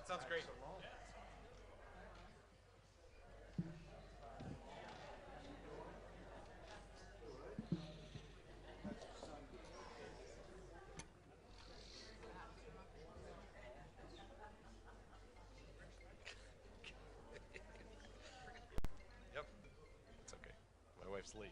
sounds great. Yep, it's okay. My wife's late.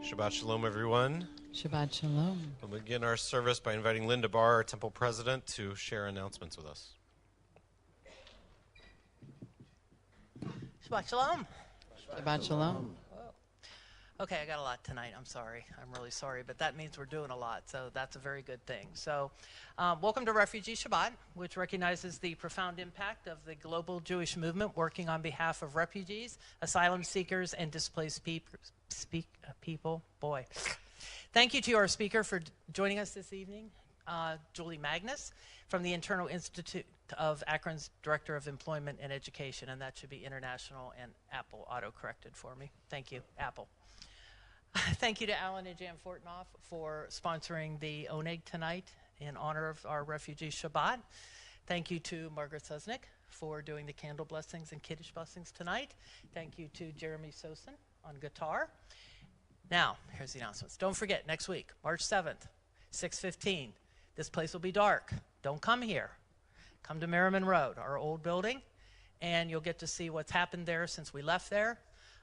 Shabbat Shalom, everyone. Shabbat Shalom. We'll begin our service by inviting Linda Barr, our temple president, to share announcements with us. Shabbat Shalom. Shabbat Shalom. Okay, I got a lot tonight. I'm sorry. I'm really sorry, but that means we're doing a lot, so that's a very good thing. So welcome to Refugee Shabbat, which recognizes the profound impact of the global Jewish movement working on behalf of refugees, asylum seekers, and displaced people. Boy. Thank you to our speaker for joining us this evening, Julie Magnus, from the Internal Institute of Akron's Director of Employment and Education, and that should be International, and Apple auto-corrected for me. Thank you, Apple. Thank you to Alan and Jan Fortnoff for sponsoring the Oneg tonight in honor of our Refugee Shabbat. Thank you to Margaret Susnick for doing the candle blessings and Kiddush blessings tonight. Thank you to Jeremy Sosin on guitar. Now, here's the announcements. Don't forget, next week, March 7th, 6:15, this place will be dark. Don't come here. Come to Merriman Road, our old building, and you'll get to see what's happened there since we left there.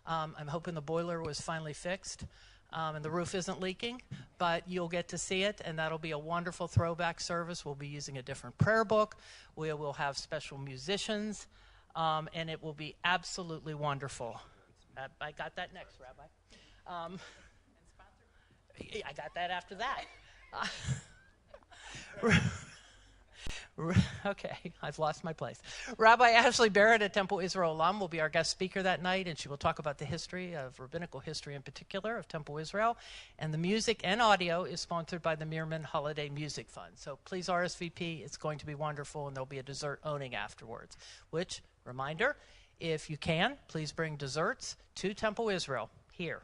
I'm hoping the boiler was finally fixed and the roof isn't leaking, but you'll get to see it, and that'll be a wonderful throwback service. We'll be using a different prayer book. We will have special musicians, and it will be absolutely wonderful. I got that next, Rabbi. I got that after that. Okay, I've lost my place. Rabbi Ashley Barrett, a Temple Israel alum, will be our guest speaker that night, and she will talk about the history of rabbinical history in particular of Temple Israel. And the music and audio is sponsored by the Meerman Holiday Music Fund. So please RSVP. It's going to be wonderful, and there'll be a dessert owning afterwards. Which, reminder, if you can, please bring desserts to Temple Israel here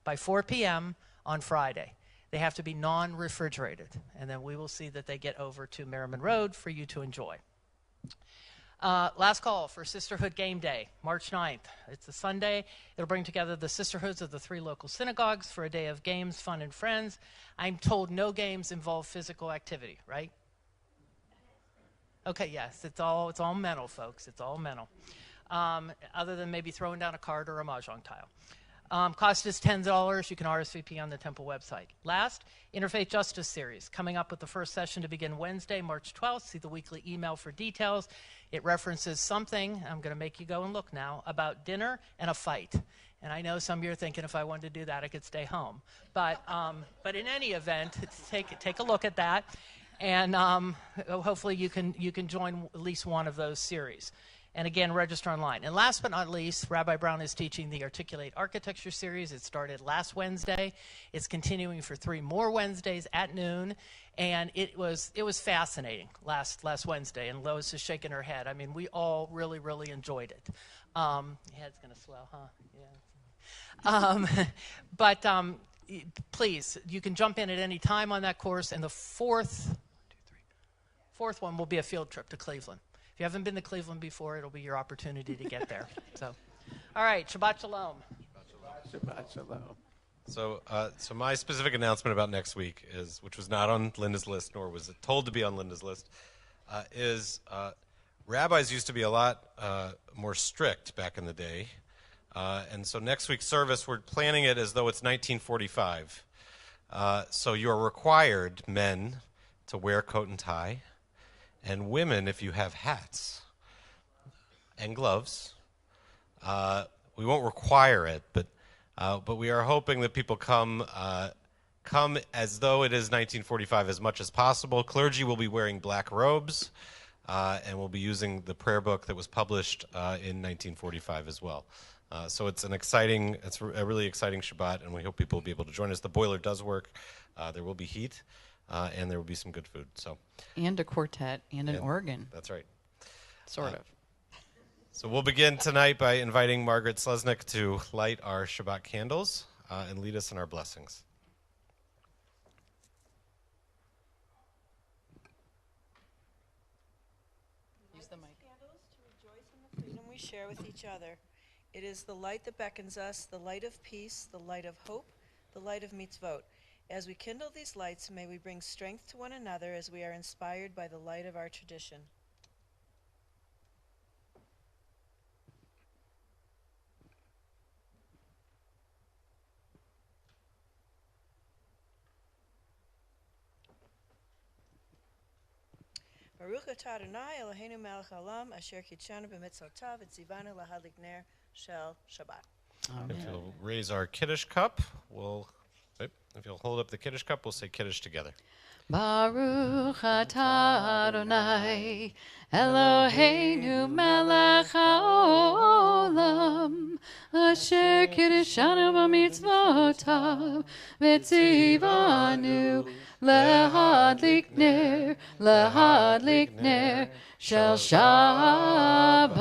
by 4 p.m. on Friday. They have to be non-refrigerated, and then we will see that they get over to Merriman Road for you to enjoy. Last call for Sisterhood Game Day, March 9th. It's a Sunday. It'll bring together the sisterhoods of the 3 local synagogues for a day of games, fun, and friends. I'm told no games involve physical activity, right? Okay, yes, it's all mental, folks. It's all mental, other than maybe throwing down a card or a mahjong tile. Cost is $10. You can RSVP on the Temple website. Last, Interfaith Justice Series, coming up with the first session to begin Wednesday, March 12th. See the weekly email for details. It references something, I'm going to make you go and look now, about dinner and a fight. And I know some of you are thinking if I wanted to do that, I could stay home. But in any event, take a look at that. And hopefully you can join at least one of those series. And again, register online. And last but not least, Rabbi Brown is teaching the Articulate Architecture series. It started last Wednesday. It's continuing for 3 more Wednesdays at noon. And it was fascinating last Wednesday. And Lois is shaking her head. I mean, we all really, really enjoyed it. Your head's going to swell, huh? Yeah. Please, you can jump in at any time on that course. And the fourth one will be a field trip to Cleveland. If you haven't been to Cleveland before, it'll be your opportunity to get there. So, all right, Shabbat Shalom. Shabbat Shalom. So my specific announcement about next week is, which was not on Linda's list, nor was it told to be on Linda's list, is rabbis used to be a lot more strict back in the day. And so next week's service, we're planning it as though it's 1945. So you're required, men, to wear coat and tie, and women, if you have hats and gloves. We won't require it, but we are hoping that people come as though it is 1945 as much as possible. Clergy will be wearing black robes, and we'll be using the prayer book that was published in 1945 as well. So it's a really exciting Shabbat, and we hope people will be able to join us. The boiler does work. There will be heat, and there will be some good food. And a quartet and an organ. That's right. Sort of. So we'll begin tonight by inviting Margaret Slesnick to light our Shabbat candles and lead us in our blessings. Use the mic. Candles to rejoice in the freedom we share with each other. It is the light that beckons us, the light of peace, the light of hope, the light of mitzvot. As we kindle these lights, may we bring strength to one another as we are inspired by the light of our tradition. Baruch atah Adonai Eloheinu melech haolam asher kitshanu b'mitzvotav v'tzivanu lahadlik ner shel Shabbat. If you'll raise our Kiddush cup, if you'll hold up the Kiddush cup, we'll say Kiddush together. Baruch atah Adonai Eloheinu melech haolam asher kiddushanu b'mitzvotav v'tzivanu lahadlik ner shel Shabbat.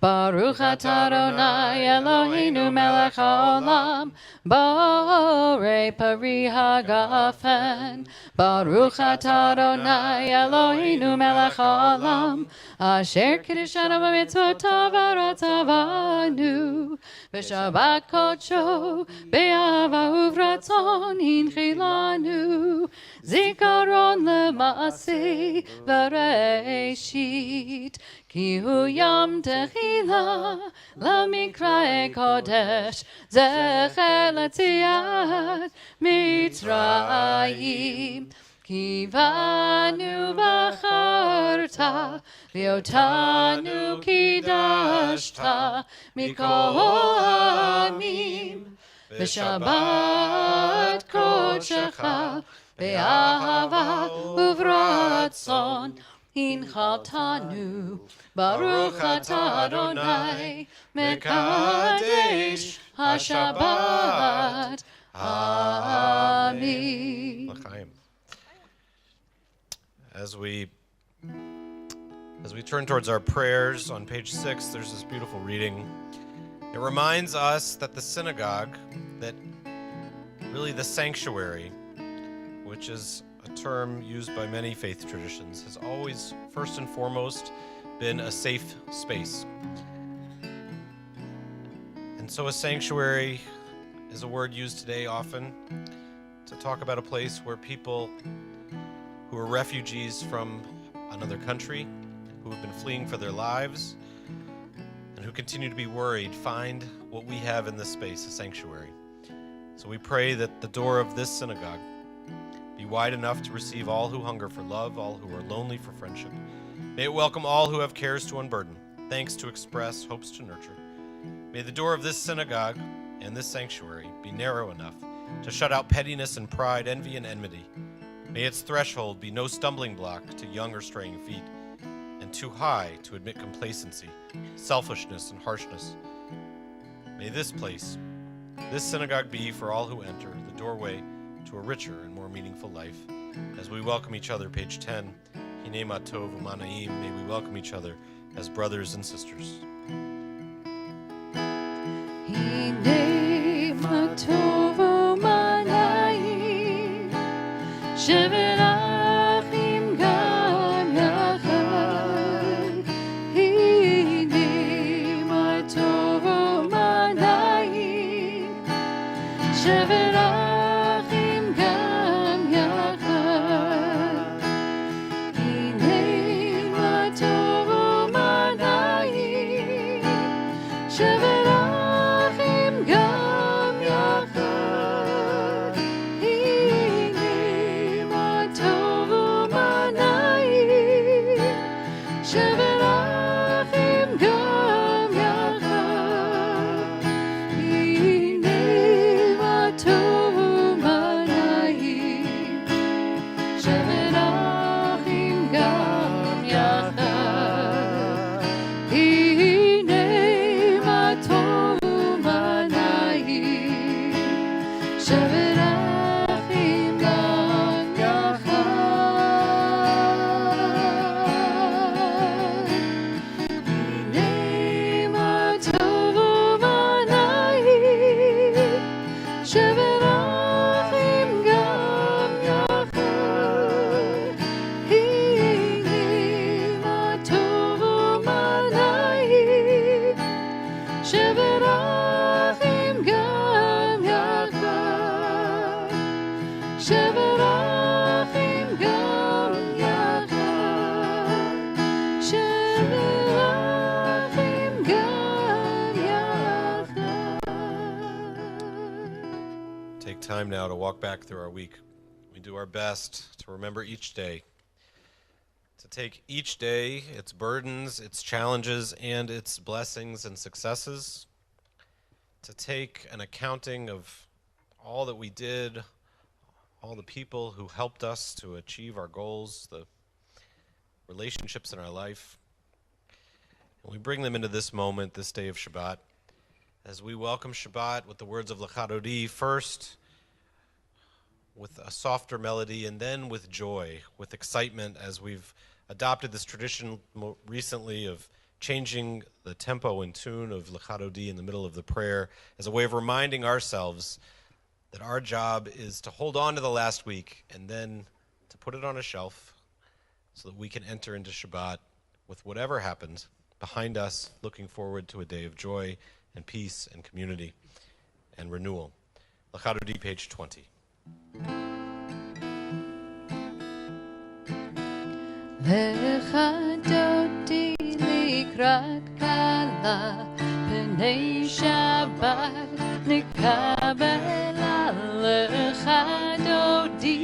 Baruch atah Adonai Eloheinu melech haolam borei pari hagafen. Baruch atah Adonai Eloheinu melech haolam asher kiddushanu b'mitzvotav v'ratzavanu v'shabbat kodsho be'ahava uvratzon hinchilanu zikaron le'maaseh v'reishit ki hu yam techila lamikrae kodesh zecher l'tziat mitzrayim kivanu b'charta v'otanu kidashta mikol ha'amim v'shabbat kodshecha be'ahava uvratzon hinchaltanu. Baruch atah Adonai mekadesh hashabbat. Amen. L'chaim. As we turn towards our prayers on page 6, there's this beautiful reading. It reminds us that the synagogue, that really the sanctuary, which is a term used by many faith traditions, has always, first and foremost, been a safe space. And so a sanctuary is a word used today often to talk about a place where people who are refugees from another country, who have been fleeing for their lives, and who continue to be worried, find what we have in this space, a sanctuary. So we pray that the door of this synagogue be wide enough to receive all who hunger for love, all who are lonely for friendship. May it welcome all who have cares to unburden, thanks to express, hopes to nurture. May the door of this synagogue and this sanctuary be narrow enough to shut out pettiness and pride, envy and enmity. May its threshold be no stumbling block to young or straying feet, and too high to admit complacency, selfishness, and harshness. May this place, this synagogue be for all who enter, the doorway to a richer and more meaningful life. As we welcome each other, page 10, Hine ma tov u'mana'im, may we welcome each other as brothers and sisters. Hine ma tov u'mana'im, shevet achim gam yachad. Hine ma tov u'mana'im, shevet achim gam yachad. Hine ma tov u'mana'im, shevet achim gam yachad. Hine ma tov u'mana'im, shevet achim gam yachad. Hine ma tov u'mana'im, shevet achim gam yachad. Hine ma tov u'mana'im, shevet achim gam yachad. Hine ma tov u'mana'im, shevet achim gam yachad. Hine ma tov u'mana'im, shevet achim gam yachad. Shevet achim gam yachad. Shevet achim gam yachad. Take time now to walk back through our week. We do our best to remember each day, to take each day, its burdens, its challenges, and its blessings and successes, to take an accounting of all that we did, all the people who helped us to achieve our goals, the relationships in our life. And we bring them into this moment, this day of Shabbat, as we welcome Shabbat with the words of L'chadodi first, with a softer melody, and then with joy, with excitement, as we've adopted this tradition recently of changing the tempo and tune of L'chadodi in the middle of the prayer as a way of reminding ourselves that our job is to hold on to the last week and then to put it on a shelf so that we can enter into Shabbat with whatever happens behind us, looking forward to a day of joy and peace and community and renewal. L'chadodi, page 20. L'chadodi likrat kala, pnei Shabbat nikabela. L'chadodi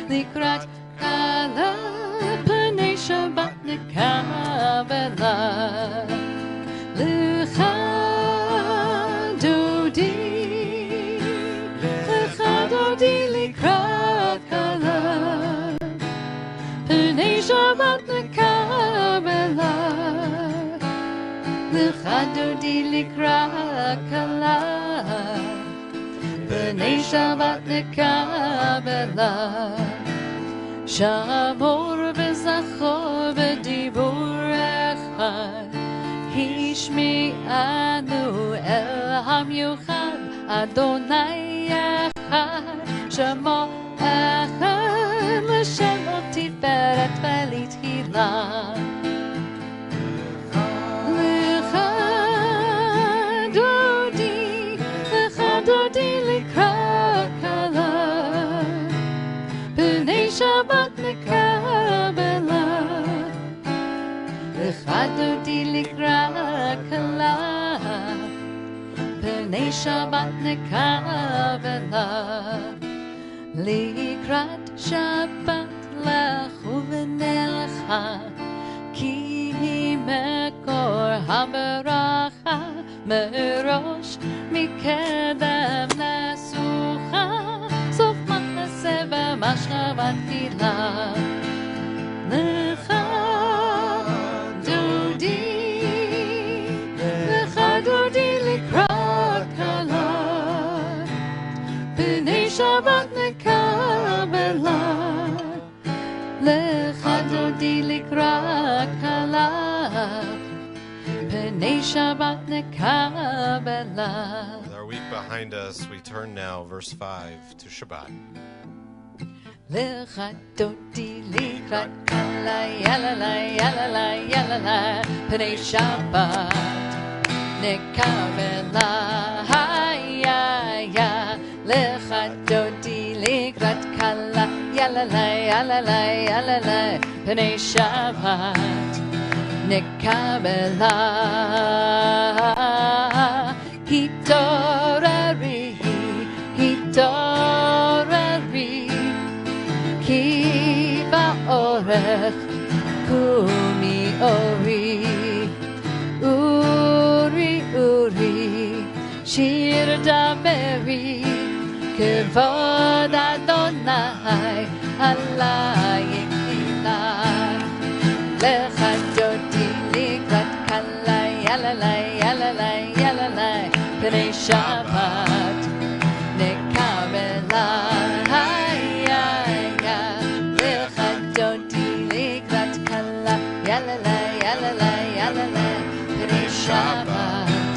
likrat kala, pnei Shabbat nikabela. L'chadodi likrat kala, pnei Shabbat nikabela. L'chadodi likrat kala, pnei Shabbat nikabela. Shamor v'zachor v'dibur echad, Hishmi'anu el hamyuchad, Adonai echad, Shemo echad, L'shem tiferet v'litchila. L'chadodi likrat kala, pnei Shabbat nikabela. L'chadodi likrat kala, pnei Shabbat nikabela. Likrat Shabbat lechu v'nelcha, ki hi mekor habaracha, merosh mikedem nesucha, sof machase v'mashcha v'tfila. P'nei Shabbat nekabela Lecha dodi likrat kala P'nei Shabbat nekabela. With our week behind us, we turn now, verse 5, to Shabbat. Lecha dodi likrat kala Yalala yalala yalala P'nei Shabbat nekabela Hayaya Lecha dodi likrat kala Yalala yalala yalala P'nei Shabbat nekabela Hitorari Ki ba'orech Kumi ori Uri Shir daveri Kevod Adonai Halayim ilai Lecha dodi likrat kala Yalala yalala yalala P'nei Shabbat nekabela Hayaya Lecha dodi likrat kala Yalala yalala yalala P'nei Shabbat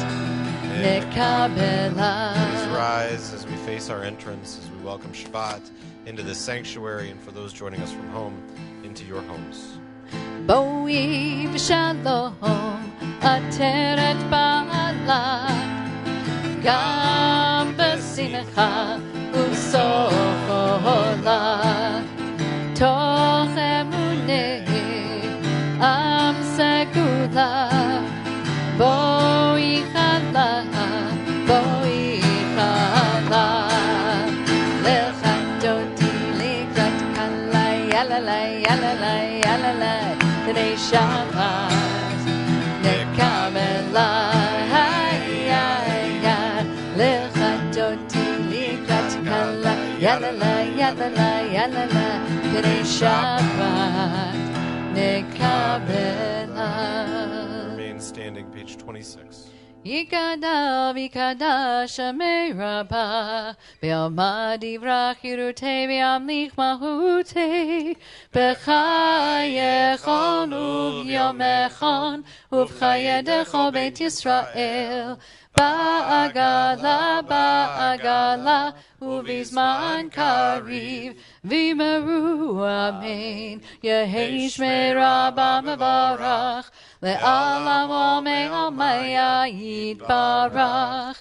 nekabela. Please rise as we face our entrance, as we welcome Shabbat into this sanctuary, and for those joining us from home, into your homes. Boi v'shalom ateret ba'ala Gam b'simcha u'sola Toch emuneh am segula Boi chala Lecha dodi likrat kala Yalala yalala yalala P'nei Shabbat nekabela Hayaya Lecha dodi likrat kala Yalala yalala yalala P'nei Shabbat nekabela. Remain standing, page 26. Yikadav yikadash Shemei Rabbah Be'alma divrach yirutei Be'amlich mahutei B'chayechon u'vyomechon U'vchayedecho Beit Yisrael Ba'agala Uvizman kariv Vimeru amen Yehi Shmei Rabbah mevarach Le'alam Omei Omaya Yitbarach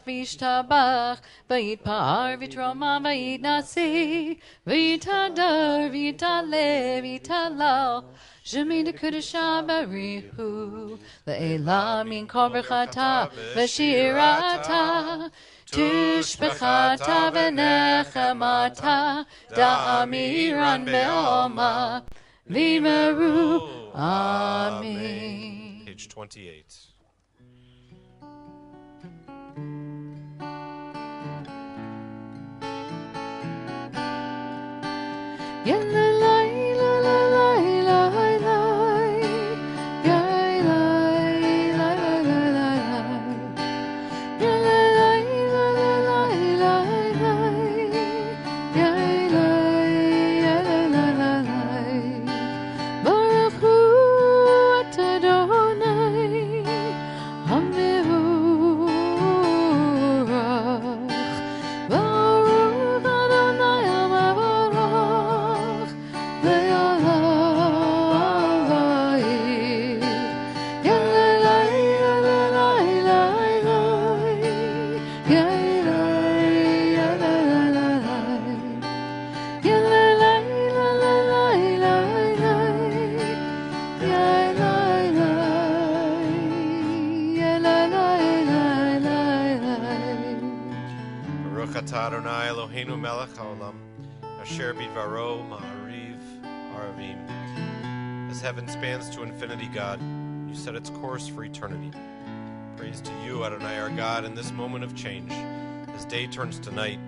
Vishtabach Vayitpar Vitroma Vayitnasi Vitadar Vitale Vitalal Shemi de Kudusha Barihu Le'elam Min Korberchata V'shirata Tushbechata V'nechemata Da'amiran Be'oma Vimeru Amen. Page 28. Adonai Eloheinu melech haolam, asher bidvaro ma'ariv aravim. As heaven spans to infinity, God, you set its course for eternity. Praise to you, Adonai, our God, in this moment of change. As day turns to night,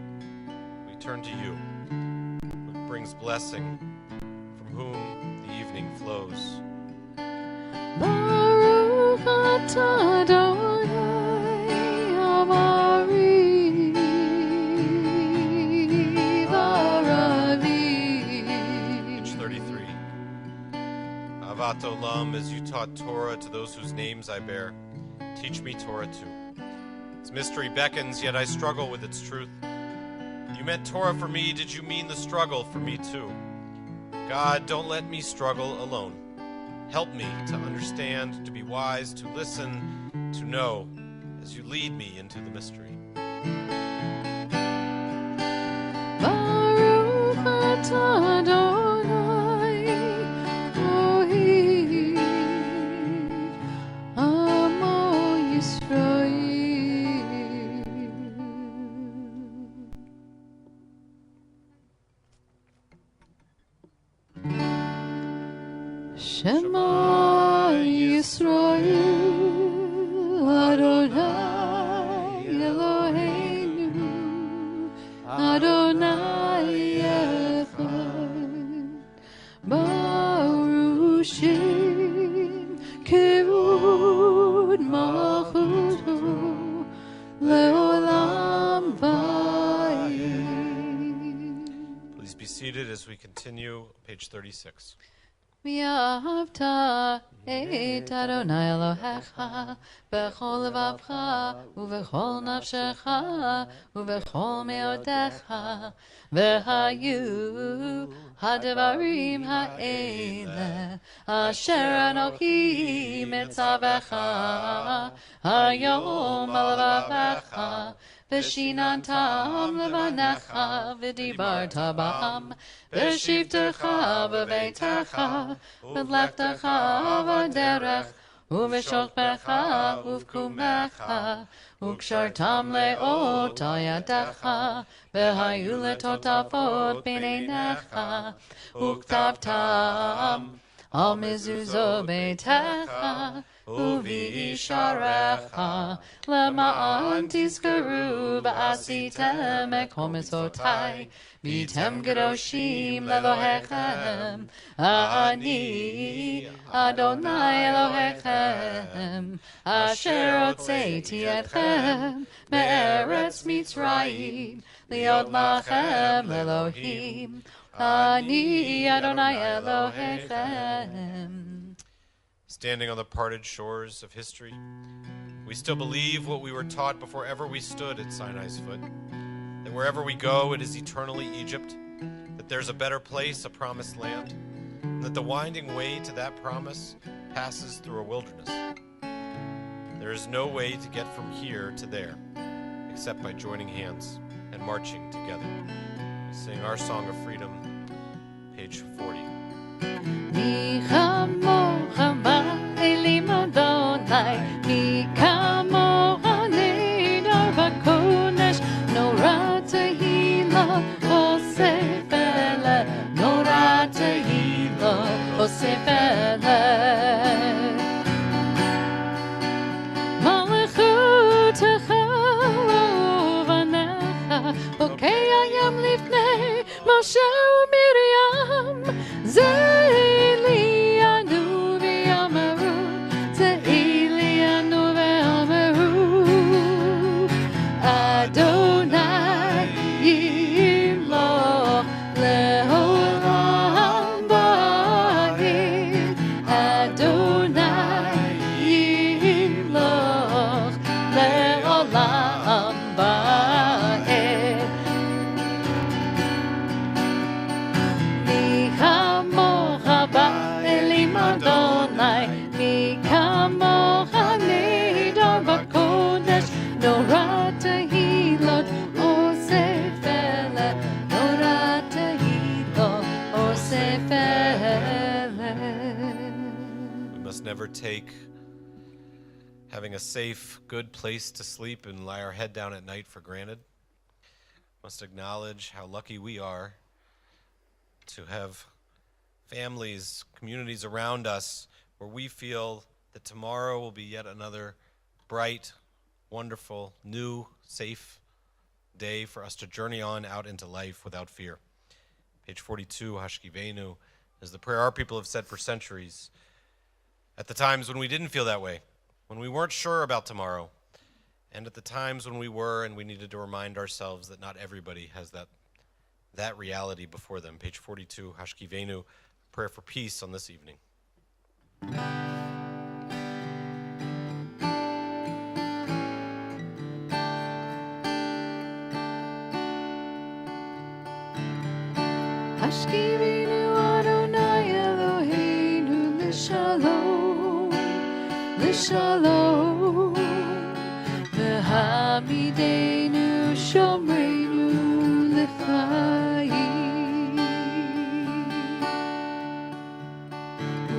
we turn to you, who brings blessing, from whom the evening flows. Baruch atah Adonai Amari Shabbat Olam, as you taught Torah to those whose names I bear, teach me Torah too. Its mystery beckons, yet I struggle with its truth. You meant Torah for me, did you mean the struggle for me too? God, don't let me struggle alone. Help me to understand, to be wise, to listen, to know, as you lead me into the mystery. Baruch atah Adonai, Elohim, Amo Yisrael. Shema Yisrael, Adonai Eloheinu, Adonai Echad, Baruch Shem Kevod Malchuto Leolam Vayed. Please be seated as we continue, page 36. ואהבת את אדוני אלוהיך בכל לבבך ובכל נפשך ובכל מאודך והיו הדברים האלה אשר אנוכי מצווך היום על לבבך ושיננתם לבניך ודיברת בם בשבתך בביתך בלכתך בדרך ובשוכבך ובקומך וקשרתם לאות על ידך והיו לטוטפות בין עיניך וכתבתם על מזוזו ביתך ובישעריך למען תזכרו ועשיתם את כל מצוותיי והייתם קדושים לאלוהיכם אני אדוני אלוהיכם אשר הוצאתי אתכם מארץ מצרים להיות לכם לאלוהים אני אדוני אלוהיכם. Standing on the parted shores of history, we still believe what we were taught before ever we stood at Sinai's foot, that wherever we go, it is eternally Egypt, that there's a better place, a promised land, and that the winding way to that promise passes through a wilderness. There is no way to get from here to there, except by joining hands and marching together. We sing our song of freedom, page 40. מי כמוך באלים אדוני, מי כמוך נהדר בקודש, נורא תהילה אוסף אלה, נורא תהילה אוסף אלה. מלכותך ובניך, בוקע ים לפני משה ומרים, זה אלינו ויאמרו, זה אלינו ואמרו, אדוני ימלוך לעולם ועד, אדוני ימלוך לעולם ועד. מי כמוך באלים אדוני, מי כמוך נהדר בקודש, נורא תהילות אוסף אלה, נורא תהילות אוסף אלה. We must never take having a safe, good place to sleep and lie our head down at night for granted. We must acknowledge how lucky we are to have families, communities around us where we feel that tomorrow will be yet another bright, wonderful, new, safe day for us to journey on out into life without fear. Page 42, Hashkivenu, is the prayer our people have said for centuries. At the times when we didn't feel that way, when we weren't sure about tomorrow, and at the times when we were and we needed to remind ourselves that not everybody has that reality before them. Page 42, Hashkivenu, prayer for peace on this evening. Hashkivinu Adonai Eloheinu L'shalom, L'shalom, V'hamidenu Shomreinu L'chaim,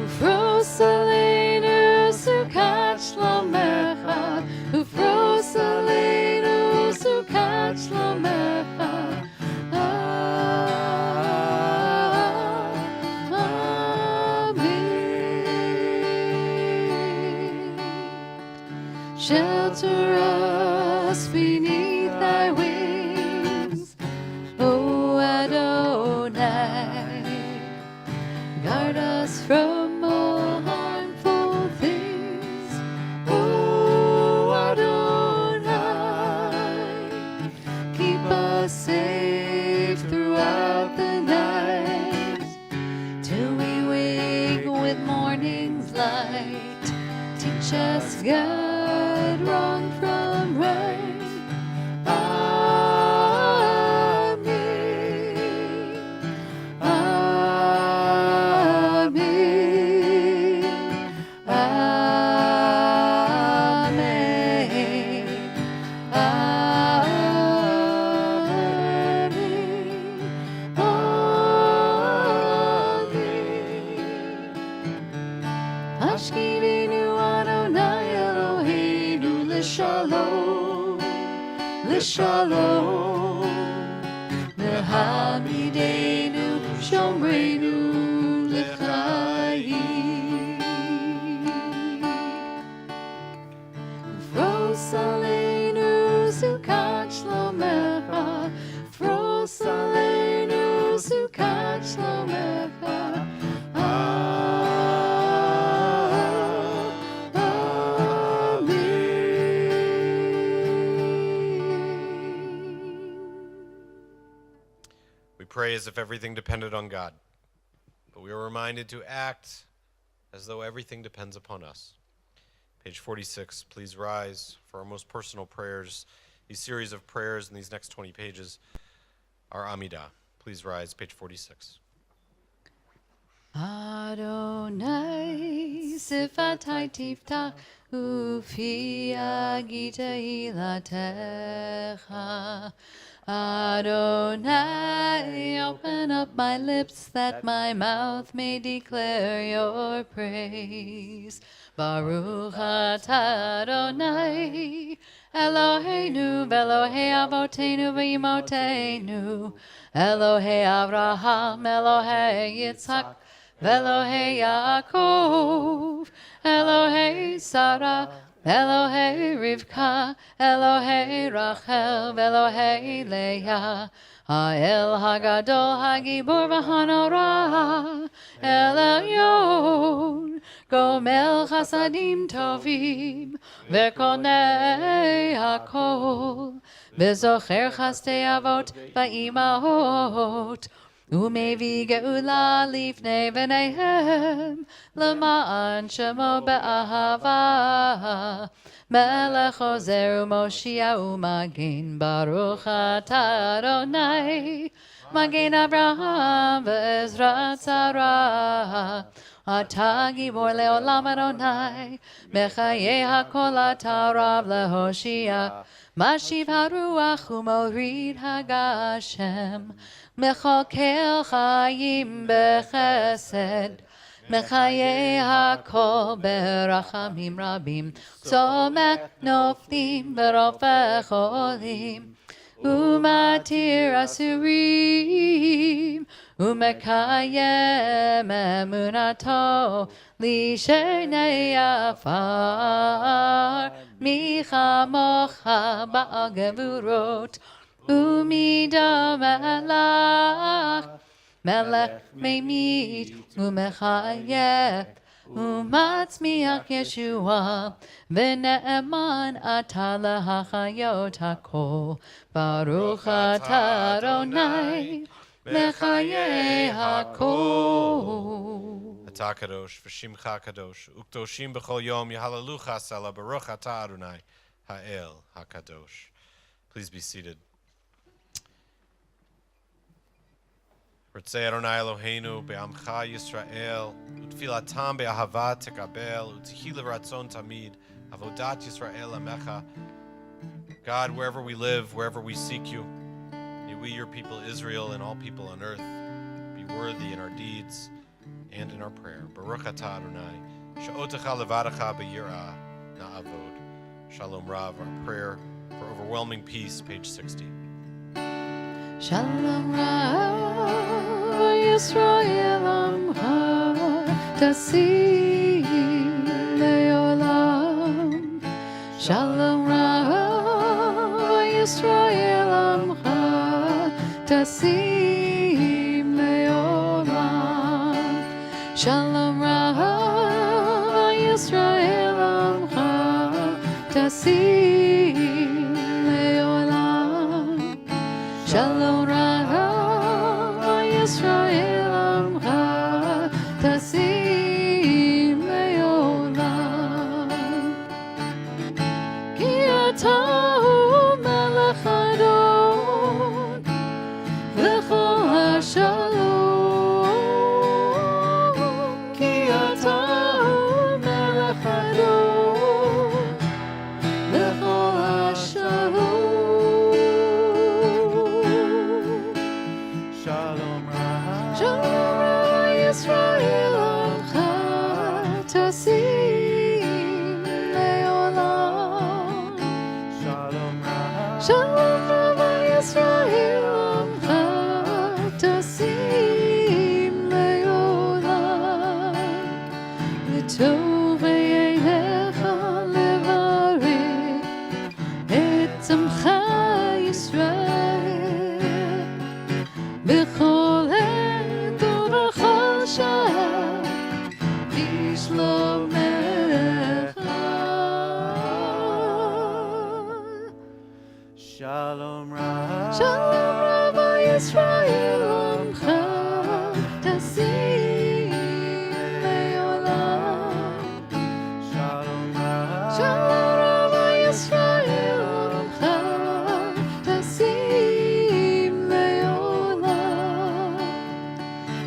Ufros Aleinu Sukat Shlomecha, Ufros Aleinu Sukat Shlomecha. Shelter us beneath thy wings, O Adonai. Guard us from all harmful things, O Adonai. Keep us safe throughout the night, till we wake with morning's light. Teach us, God, wrong from right. Amen. Amen. Amen. Amen. Amen. Hashkivinu Adonai Eloheinu L'shalom, L'shalom, V'hamidenu Shomreinu L'chaim. Ufros Aleinu Sukat Shlomecha, Ufros Aleinu Sukat Shlomecha. We pray as if everything depended on God, but we are reminded to act as though everything depends upon us. Page 46, please rise for our most personal prayers. These series of prayers in these next 20 pages are Amidah. Please rise, page 46. Adonai sifatai tiftach ufi agita ilatecha. Adonai, open up my lips that my mouth may declare your praise. Baruch atah Adonai, Eloheinu v'Elohei avotenu v'imotenu, Elohei Avraham, Elohei Yitzhak, v'Elohei Yaakov, Elohei Sarah, Elohei Rivka, Elohei Rachel, Elohei Leah, Ha'el Hagadol Hagibor v'Hanora, El Elyon, Gomel Chasadim Tovim, V'Konei Hakol, V'Zocher Chastei Avot v'Imahot, Umevi geula lifnei v'neihem, L'ma'an shemo be'ahava, Melech ozer u'moshia u'magin, Baruch atah Adonai, Magin Abraham v'Ezrat Sarah, Atah gibor le'olam Adonai, Mechayei hakol atah Rav lehoshia, Mashiv haruach u'morid hagashem, Mechokel chayim bechesed, Mechayei hakol berachamim rabim, Tzomech noflim berofech olim, Umatir asurim, Umekayem emunato, Lishenei afar, Michamocha ba'al gevurot, Umida melech, melech meimit, umechayef, umatzmiach Yeshua, v'ne'eman atah lehachayot hakol, Baruch atah Adonai, mechayei hakol. Ata kadosh v'shimcha kadosh ukdoshim b'chol yom yahalalucha sala baruch ata Adonai ha'el hakadosh. Please be seated. Ritzei Adonai Eloheinu be'amcha Yisrael utfilatam be'ahava tekabel utihila ratzon tamid avodat Yisrael amecha. God, wherever we live, wherever we seek you, may we, your people Israel, and all people on earth be worthy in our deeds and in our prayer. Baruch atah Adonai, she'otecha levadecha b'yirah na'avod. Shalom Rav, our prayer for overwhelming peace, page 60. Shalom Rav Yisrael Amcha Tasim Leolam. Shalom Rav Yisrael Amcha Tasim Leolam. Shalom Rav Yisrael Amcha Tasim Leolam. Shalom Rav Yisrael Amcha Tasim Leolam. Ki ata hu melech adon v'chol hashalom. Ki ata hu melech adon v'chol hashalom. Shalom Rav. Shalom Rav Yisrael Amcha Tasim Leolam. Shalom Rav. Shalom Rav Yisrael Amcha Tasim Leolam. L'tov v'yelecha levarich et amcha Yisrael b'chol עת ובכל שעה לשלומך. Shalom Rav. Shalom Rav Yisrael Amcha Tasim Leolam. Shalom Rav. Shalom Rav Yisrael Amcha Tasim Leolam.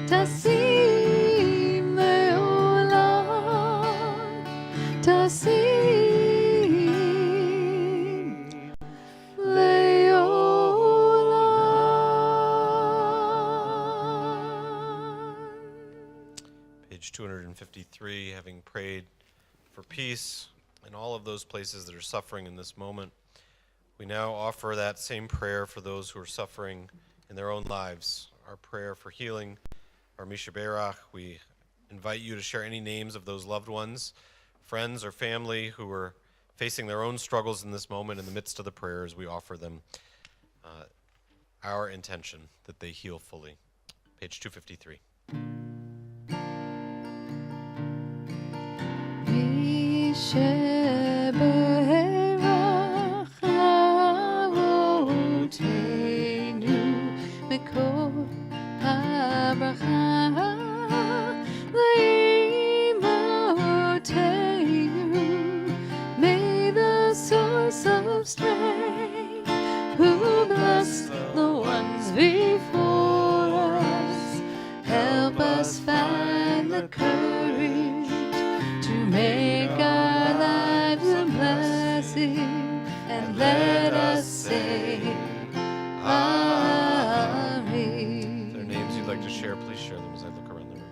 Tasim Leolam. Tasim Page 253, having prayed for peace in all of those places that are suffering in this moment, we now offer that same prayer for those who are suffering in their own lives. Our prayer for healing, our Misha Berach. We invite you to share any names of those loved ones, friends or family who are facing their own struggles in this moment. In the midst of the prayers, we offer them our intention that they heal fully. Page 253. Sheberach Avotenu Mikol HaBracha Leimotenu. May the source of strength, who bless the ones before us, help us find the courage to make our lives a blessing, and let us say Amen. If there are names you'd like to share, please share them as I look around the room.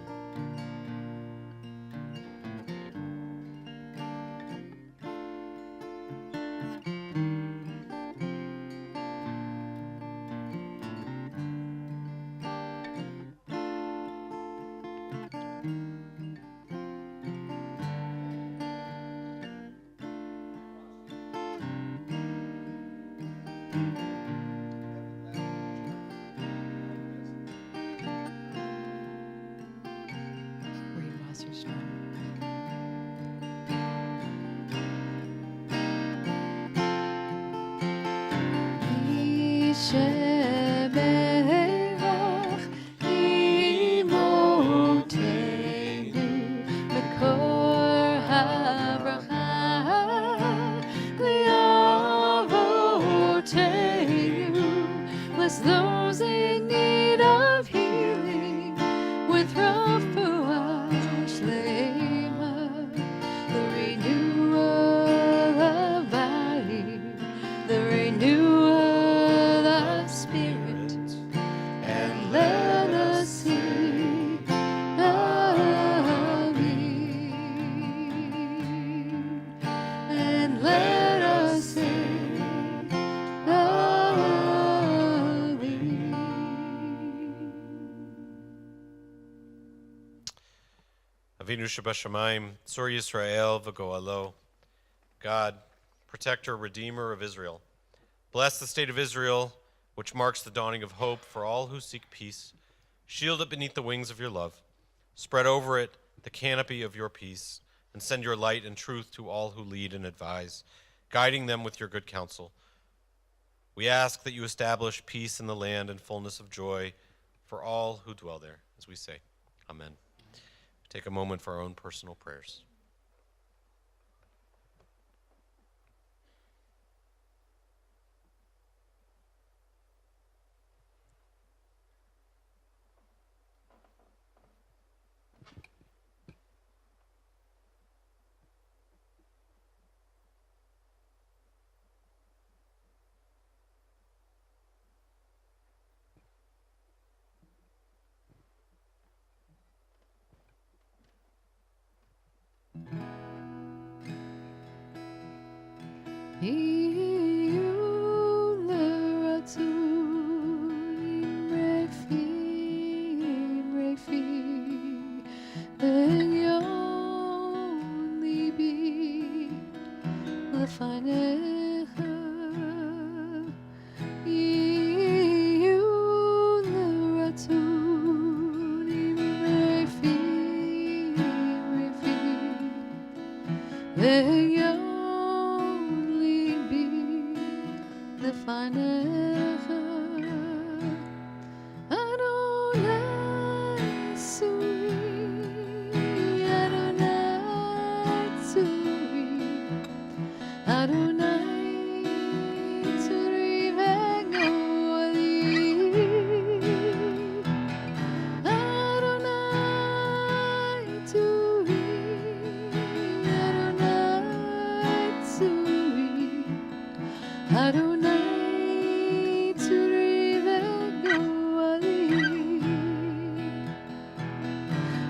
Reed Wasserstone. Sheberach Imotenu bless those in need of healing with refuah shlema, the renewal of body, the renewal of spirit, and let us sing Amen, and let us sing Amen. Avinu Shabashamayim, Sor Yisrael v'goalo. God, protector, redeemer of Israel, bless the state of Israel, which marks the dawning of hope for all who seek peace. Shield it beneath the wings of your love. Spread over it the canopy of your peace, and send your light and truth to all who lead and advise, guiding them with your good counsel. We ask that you establish peace in the land and fullness of joy for all who dwell there, as we say, Amen. Take a moment for our own personal prayers.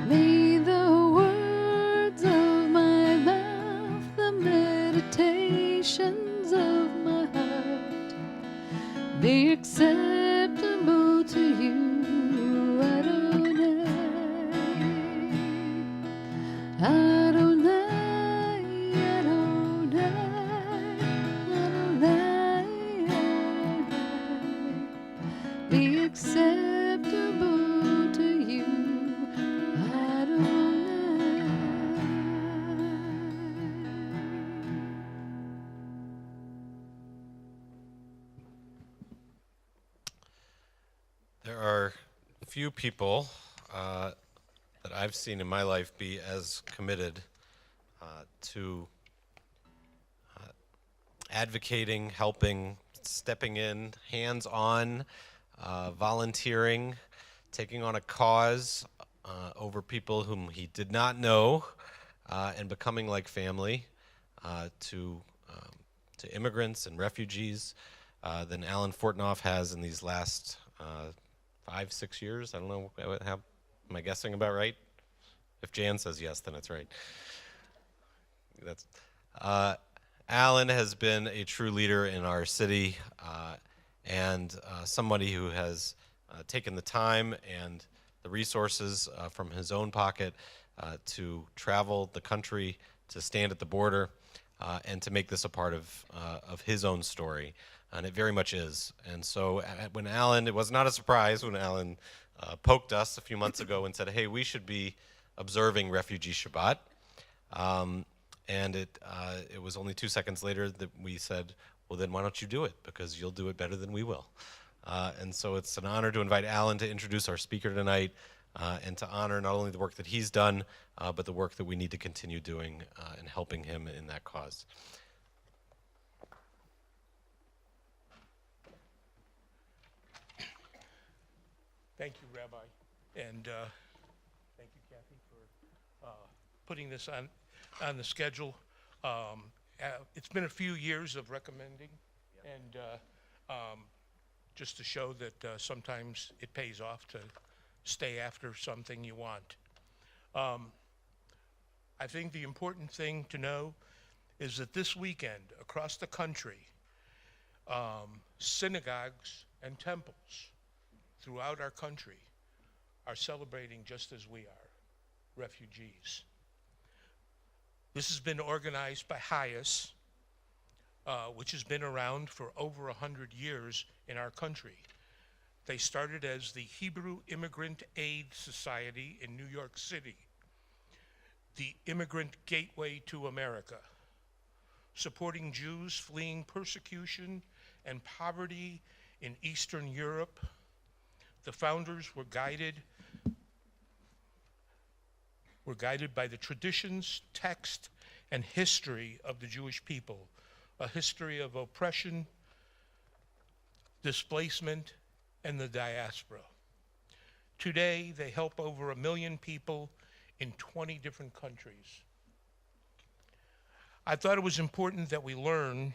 May the words of my mouth, the meditations of my heart be acceptable to you, Adonai. Adonai, Adonai, Adonai, Adonai. Be acceptable to you, Adonai. There are few people that I've seen in my life be as committed to advocating, helping, stepping in, hands-on, volunteering, taking on a cause over people whom he did not know, and becoming like family to immigrants and refugees than Alan Fortnoff has in these last 5-6 years. I don't know. Am I guessing about right? If Jan says yes, then it's right. That's Alan has been a true leader in our city and somebody who has taken the time and the resources from his own pocket to travel the country, to stand at the border, and to make this a part of his own story. And it very much is. And so when Alan, it was not a surprise when Alan poked us a few months ago and said, hey, we should be observing Refugee Shabbat. And it was only 2 seconds later that we said, well, then why don't you do it? Because you'll do it better than we will. And so it's an honor to invite Alan to introduce our speaker tonight and to honor not only the work that he's done, but the work that we need to continue doing and helping him in that cause. Thank you, Rabbi, and thank you, Kathy, for putting this on the schedule. It's been a few years of recommending, and just to show that sometimes it pays off to stay after something you want. I think the important thing to know is that this weekend, across the country, synagogues and temples throughout our country are celebrating just as we are, refugees. This has been organized by HIAS, which has been around for over 100 years in our country. They started as the Hebrew Immigrant Aid Society in New York City, the Immigrant Gateway to America, supporting Jews fleeing persecution and poverty in Eastern Europe. The founders were guided by the traditions, text, and history of the Jewish people, a history of oppression, displacement, and the diaspora. Today, they help over 1 million people in 20 different countries. I thought it was important that we learn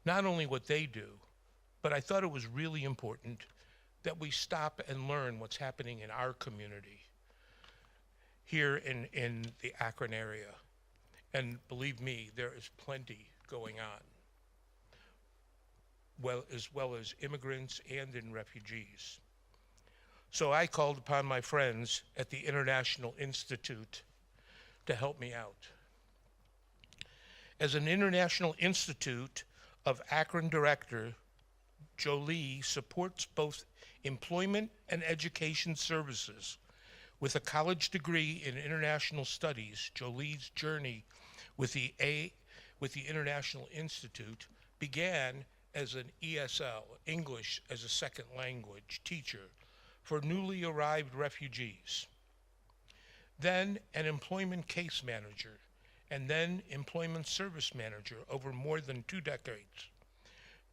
not only what they do, but I thought it was really important that we stop and learn what's happening in our community here in the Akron area. And believe me, there is plenty going on, as well as immigrants and in refugees. So I called upon my friends at the International Institute to help me out. As an International Institute of Akron director, Jolie supports both employment and education services. With a college degree in international studies, Jolie's journey with the International Institute began as an ESL, English as a Second Language, teacher for newly arrived refugees, then an employment case manager, and then employment service manager over more than 2 decades.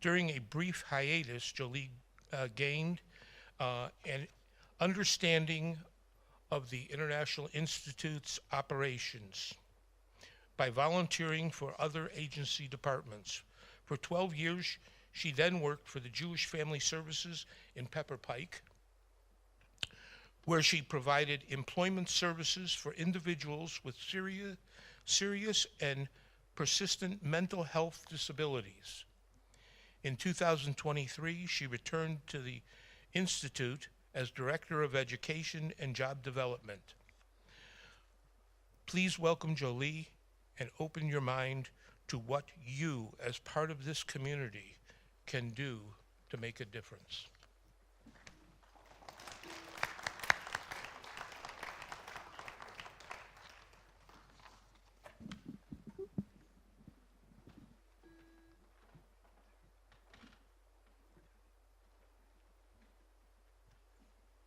During a brief hiatus, Jolie gained an understanding of the International Institute's operations by volunteering for other agency departments. For 12 years, she then worked for the Jewish Family Services in Pepper Pike, where she provided employment services for individuals with serious and persistent mental health disabilities. In 2023, she returned to the Institute as Director of Education and Job Development. Please welcome Jolie and open your mind to what you, as part of this community, can do to make a difference.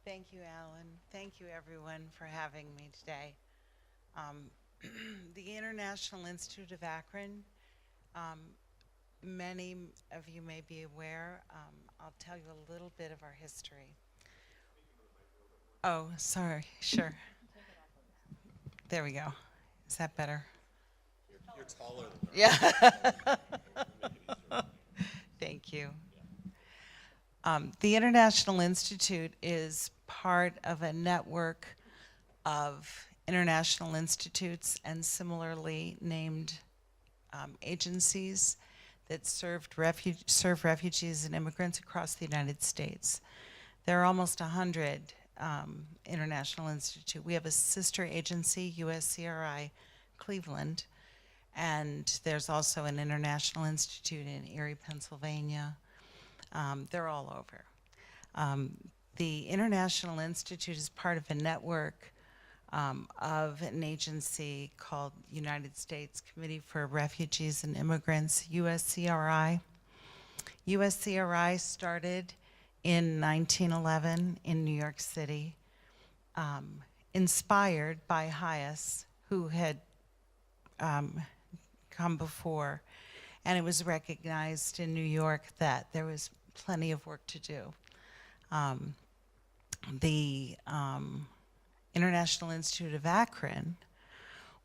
Thank you, Alan. Thank you, everyone, for having me today. The International Institute of Akron, many of you may be aware. I'll tell you a little bit of our history. Oh, sorry, sure. There we go. Is that better? You're taller than Yeah. Thank you. The International Institute is part of a network of international institutes and similarly named agencies that serve refugees and immigrants across the United States. There are almost 100 international institutes. We have a sister agency, USCRI Cleveland, and there's also an international institute in Erie, Pennsylvania. They're all over. The International Institute is part of a network of an agency called United States Committee for Refugees and Immigrants, USCRI. USCRI started in 1911 in New York City, inspired by HIAS, who had come before, and it was recognized in New York that there was plenty of work to do. the International Institute of Akron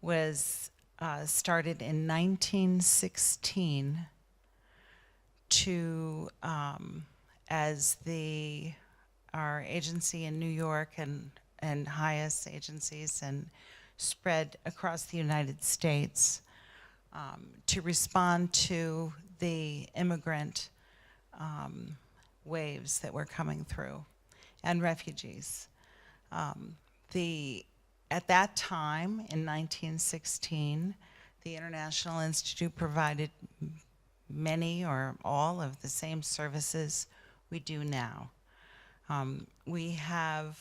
was started in 1916 to as our agency in New York and highest agencies and spread across the United States to respond to the immigrant waves that were coming through and refugees. At that time, in 1916, the International Institute provided many or all of the same services we do now. We have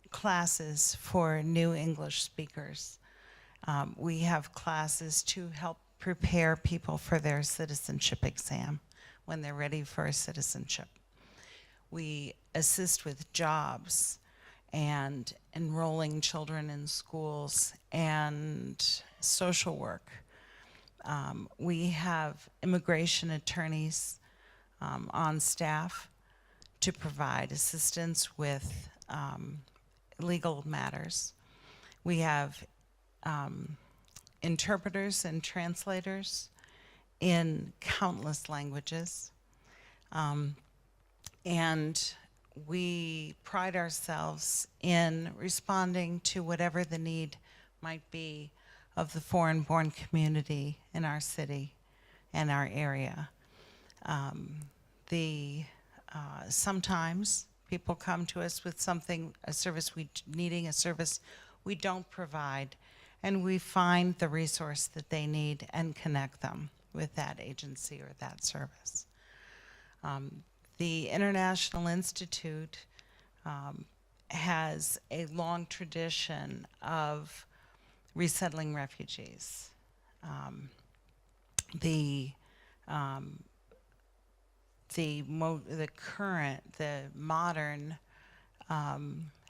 classes for new English speakers. We have classes to help prepare people for their citizenship exam when they're ready for citizenship. We assist with jobs and enrolling children in schools and social work. We have immigration attorneys on staff to provide assistance with legal matters. We have interpreters and translators in countless languages. And we pride ourselves in responding to whatever the need might be of the foreign-born community in our city and our area. Sometimes people come to us with needing a service we don't provide, and we find the resource that they need and connect them with that agency or that service. The International Institute has a long tradition of resettling refugees. The modern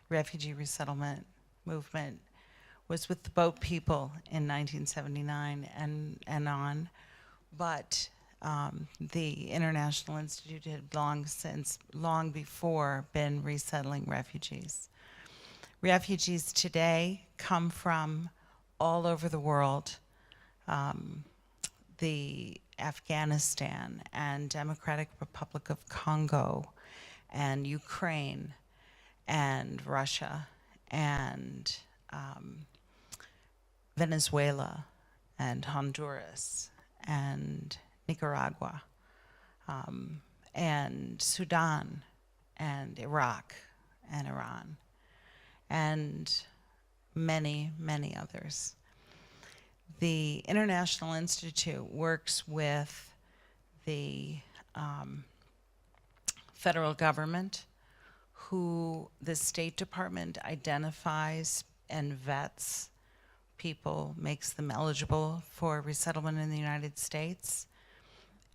refugee resettlement movement was with the boat people in 1979 and on, but the International Institute had long before been resettling refugees. Refugees today come from all over the world. The Afghanistan and Democratic Republic of Congo and Ukraine and Russia and Venezuela and Honduras and Nicaragua and Sudan and Iraq and Iran and many, many others. The International Institute works with the federal government, who the State Department identifies and vets people, makes them eligible for resettlement in the United States,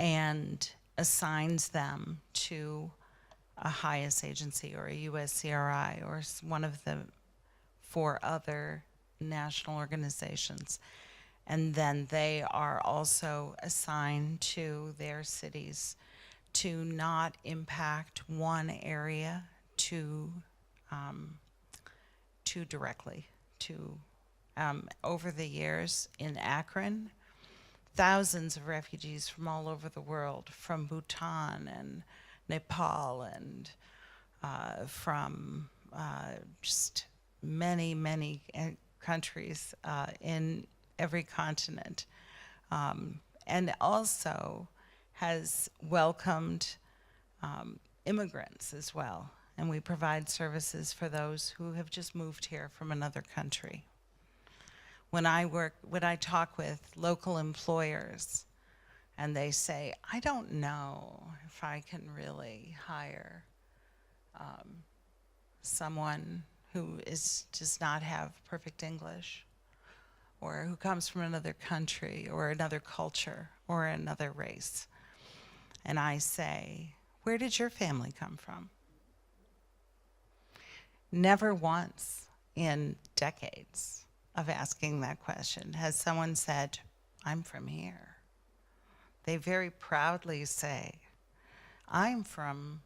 and assigns them to a highest agency or a USCRI or one of the 4 other national organizations. And then they are also assigned to their cities to not impact one area too directly. Over the years in Akron, thousands of refugees from all over the world, from Bhutan and Nepal and from just many, many countries in every continent, and also has welcomed immigrants as well. And we provide services for those who have just moved here from another country. When I talk with local employers and they say, I don't know if I can really hire someone who does not have perfect English, or who comes from another country or another culture or another race. And I say, where did your family come from? Never once in decades of asking that question has someone said, I'm from here. They very proudly say, I'm from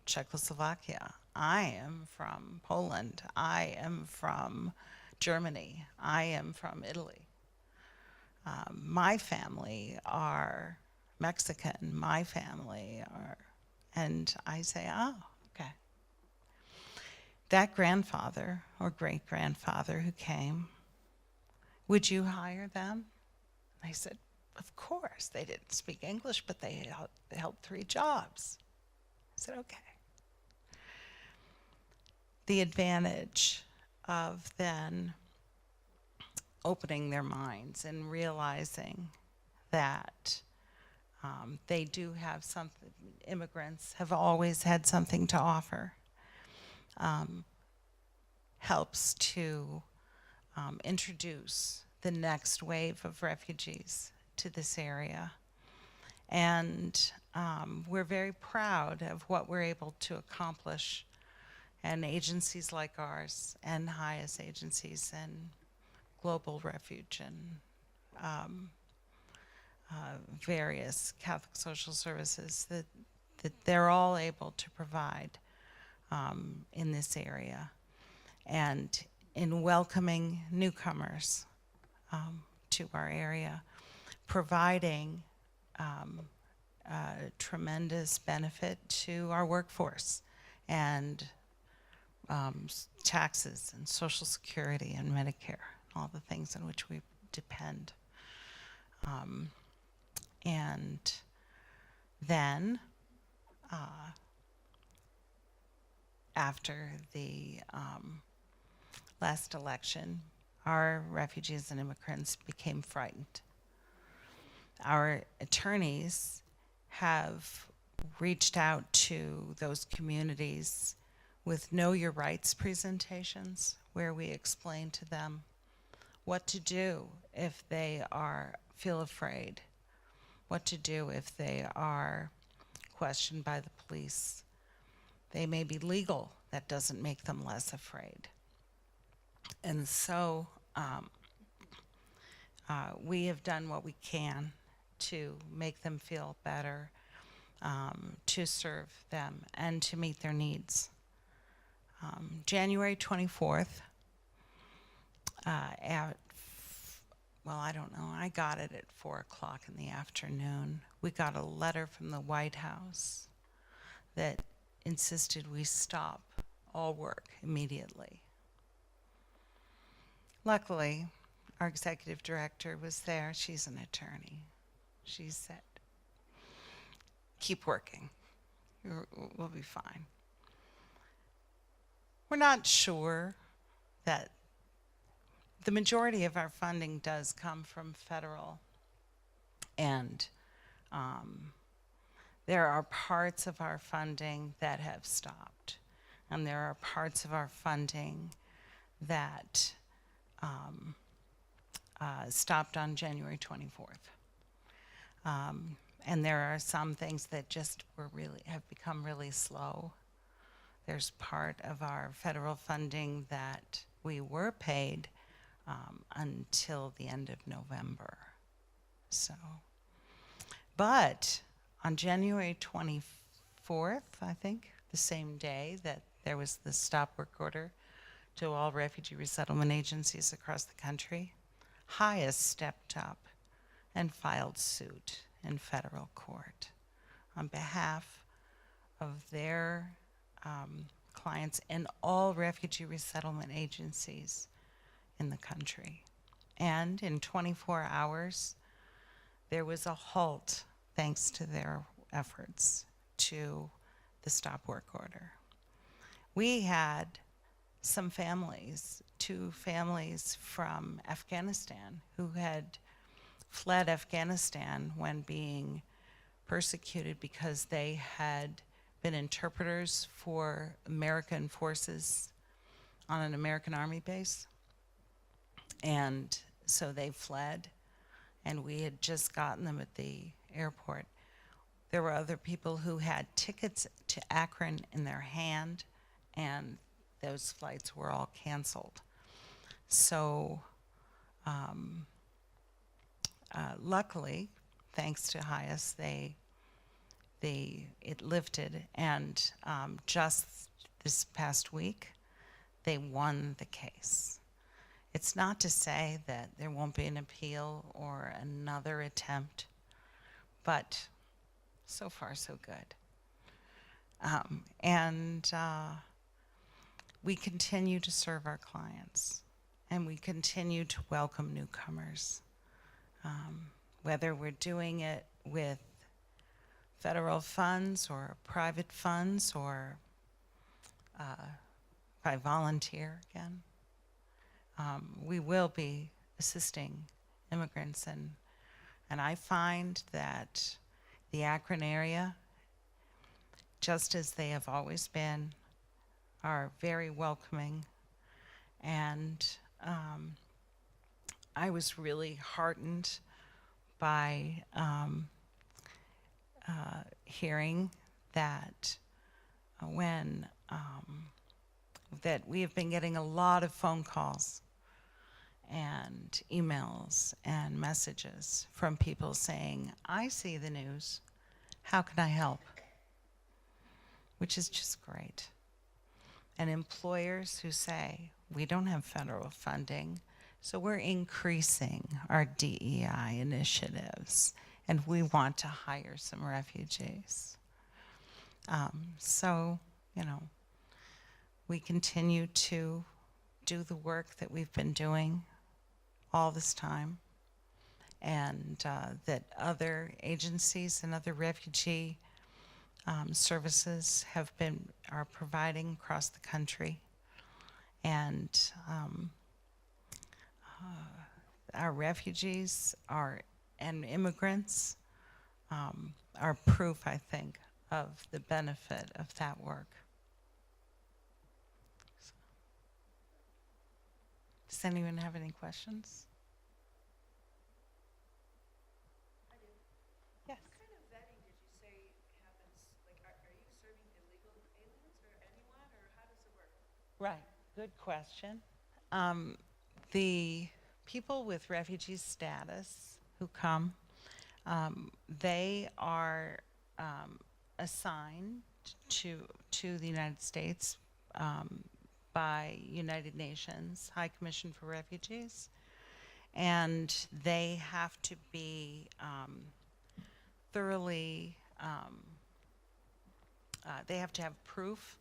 Czechoslovakia. I am from Poland. I am from Germany. I am from Italy. My family are Mexican. My family are, and I say, oh, okay. That grandfather or great grandfather who came, would you hire them? I said, of course. They didn't speak English, but they held 3 jobs. I said, okay. The advantage of then opening their minds and realizing that they do have something, immigrants have always had something to offer, helps to introduce the next wave of refugees to this area. And we're very proud of what we're able to accomplish, and agencies like ours and highest agencies and Global Refuge and various Catholic social services that they're all able to provide in this area, and in welcoming newcomers to our area, providing tremendous benefit to our workforce and taxes and Social Security and Medicare, all the things on which we depend. And then after the last election, our refugees and immigrants became frightened. Our attorneys have reached out to those communities with Know Your Rights presentations, where we explain to them what to do if they feel afraid, what to do if they are questioned by the police. They may be legal. That doesn't make them less afraid. And so we have done what we can to make them feel better, to serve them, and to meet their needs. January 24th, I don't know, I got it at 4 o'clock in the afternoon. We got a letter from the White House that insisted we stop all work immediately. Luckily, our executive director was there. She's an attorney. She said, keep working. We'll be fine. We're not sure that the majority of our funding does come from federal, and there are parts of our funding that have stopped, and there are parts of our funding that stopped on January 24th. And there are some things that just have become really slow. There's part of our federal funding that we were paid until the end of November. So, but on January 24th, I think, the same day that there was the stop work order to all refugee resettlement agencies across the country, HIAS stepped up and filed suit in federal court on behalf of their clients and all refugee resettlement agencies in the country. And in 24 hours, there was a halt thanks to their efforts to the stop work order. We had some families, 2 families from Afghanistan who had fled Afghanistan when being persecuted because they had been interpreters for American forces on an American Army base. And so they fled, and we had just gotten them at the airport. There were other people who had tickets to Akron in their hand, and those flights were all canceled. So luckily, thanks to HIAS, it lifted, and just this past week, they won the case. It's not to say that there won't be an appeal or another attempt, but so far so good. And we continue to serve our clients, and we continue to welcome newcomers. Whether we're doing it with federal funds or private funds or by volunteer again, we will be assisting immigrants. And I find that the Akron area, just as they have always been, are very welcoming. And I was really heartened by hearing that that we have been getting a lot of phone calls and emails and messages from people saying, I see the news, how can I help? Which is just great. And employers who say, we don't have federal funding, so we're increasing our DEI initiatives, and we want to hire some refugees. So, you know, we continue to do the work that we've been doing all this time, and that other agencies and other refugee services are providing across the country. And our refugees and immigrants are proof, I think, of the benefit of that work. Does anyone have any questions? Yes. What kind of vetting did you say happens? Like, are you serving illegal aliens or anyone, or how does it work? Right, good question. The people with refugee status who come, they are assigned to the United States by United Nations High Commission for Refugees, and they have to be thoroughly, they have to have proof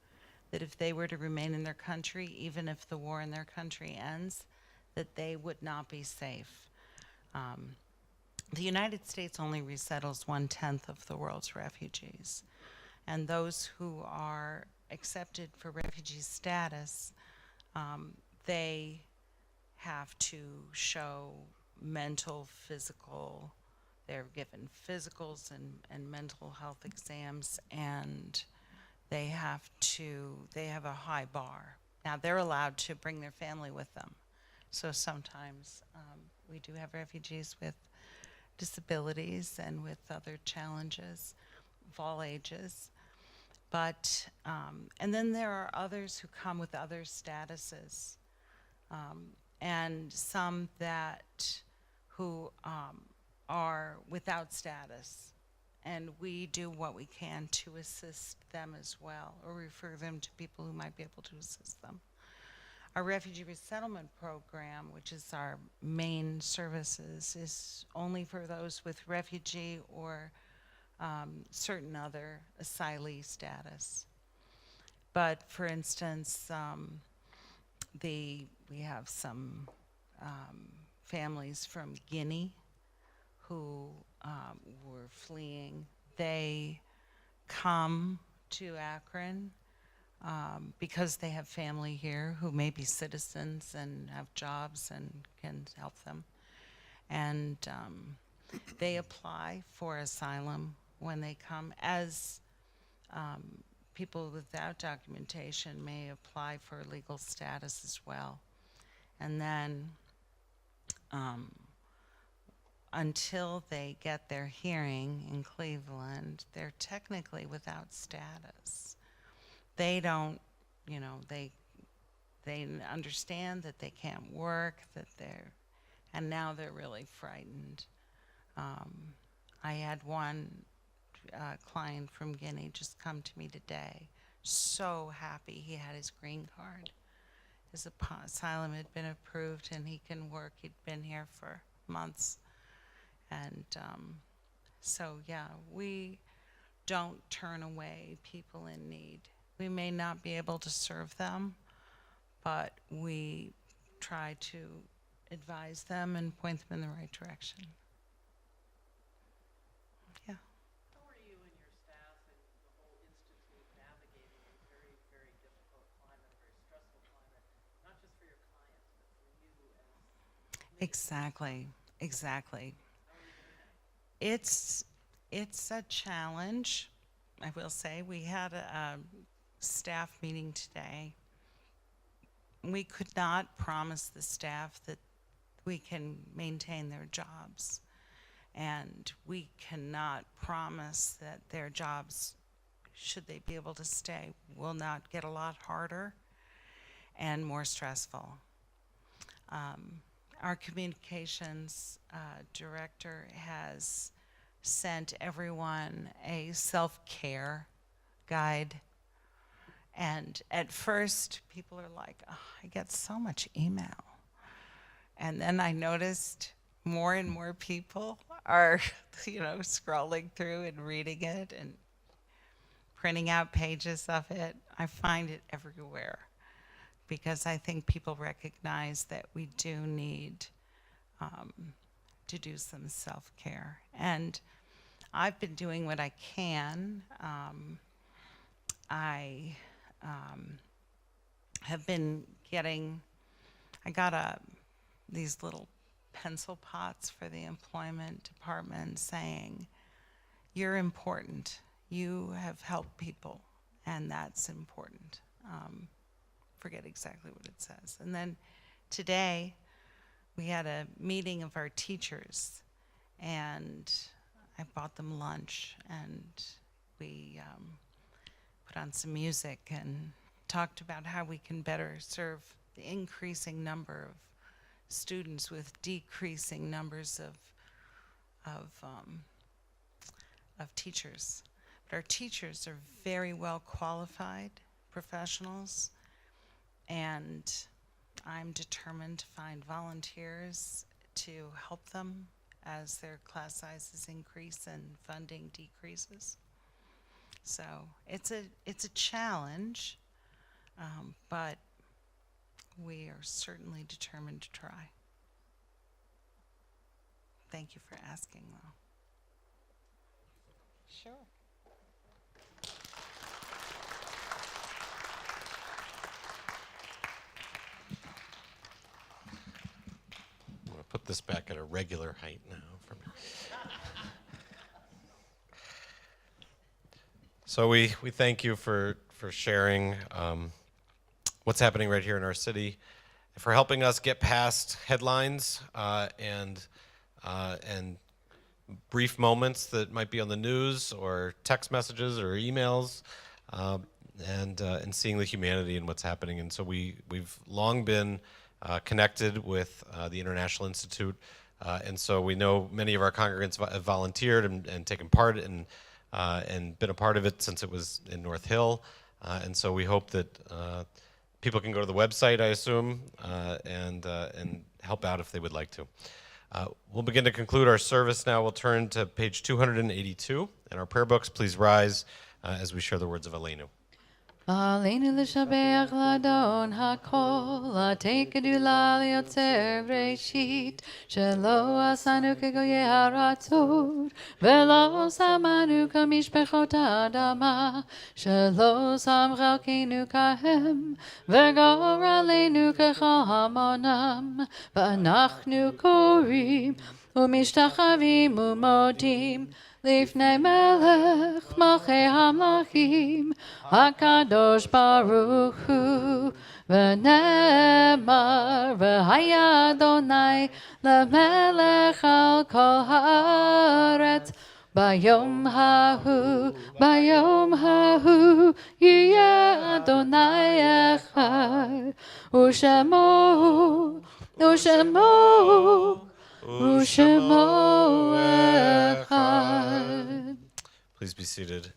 that if they were to remain in their country, even if the war in their country ends, that they would not be safe. The United States only resettles 1/10 of the world's refugees, and those who are accepted for refugee status, they have to show mental, physical, they're given physicals and mental health exams, and they have a high bar. Now, they're allowed to bring their family with them. So sometimes we do have refugees with disabilities and with other challenges of all ages. But, and then there are others who come with other statuses, and some who are without status. And we do what we can to assist them as well, or refer them to people who might be able to assist them. Our refugee resettlement program, which is our main services, is only for those with refugee or certain other asylee status. But for instance, we have some families from Guinea who were fleeing. They come to Akron because they have family here who may be citizens and have jobs and can help them. And they apply for asylum when they come, as people without documentation may apply for legal status as well. And then until they get their hearing in Cleveland, they're technically without status. They don't, you know, they understand that they can't work, and now they're really frightened. I had one client from Guinea just come to me today so happy he had his green card. His asylum had been approved and he can work. He'd been here for months. And so, yeah, we don't turn away people in need. We may not be able to serve them, but we try to advise them and point them in the right direction. Yeah. How are you and your staff and the whole institute navigating a very, very difficult climate, a very stressful climate, not just for your clients, but for you as Exactly. Exactly. how are you doing that? It's a challenge, I will say. We had a staff meeting today. We could not promise the staff that we can maintain their jobs. And we cannot promise that their jobs, should they be able to stay, will not get a lot harder and more stressful. Our communications director has sent everyone a self-care guide. And at first, people are like, oh, I get so much email. And then I noticed more and more people are, scrolling through and reading it and printing out pages of it. I find it everywhere because I think people recognize that we do need to do some self-care. And I've been doing what I can. I have been I got these little pencil pots for the employment department saying, you're important. You have helped people, and that's important. Forget exactly what it says. And then today, we had a meeting of our teachers, and I bought them lunch, and we put on some music and talked about how we can better serve the increasing number of students with decreasing numbers of teachers. But our teachers are very well qualified professionals, and I'm determined to find volunteers to help them as their class sizes increase and funding decreases. So it's a challenge, but we are certainly determined to try. Thank you for asking, though. Sure. I'm going to put this back at a regular height now. So we thank you for sharing what's happening right here in our city, for helping us get past headlines and brief moments that might be on the news or text messages or emails, and seeing the humanity in what's happening. And so we've long been connected with the International Institute, and so we know many of our congregants have volunteered and taken part and been a part of it since it was in North Hill. And so we hope that people can go to the website, I assume, and help out if they would like to. We'll begin to conclude our service now. We'll turn to page 282 in our prayer books. Please rise as we share the words of Aleinu. עלינו לשבח לאדון הכל, לתת גדולה ליוצר בראשית, שלא עשנו כגויי הארצות, ולא שמנו כמשפחות האדמה, שלא שם חלקנו כהם, וגורלנו ככל המונם, ואנחנו קוראים ומשתחווים ומודים, לפני מלך מלכי המלכים, הקדוש ברוך הוא, ונאמר, והיה אדוני למלך על כל הארץ, ביום ההוא יהיה אדוני אחד, ושמו echad. Please be seated.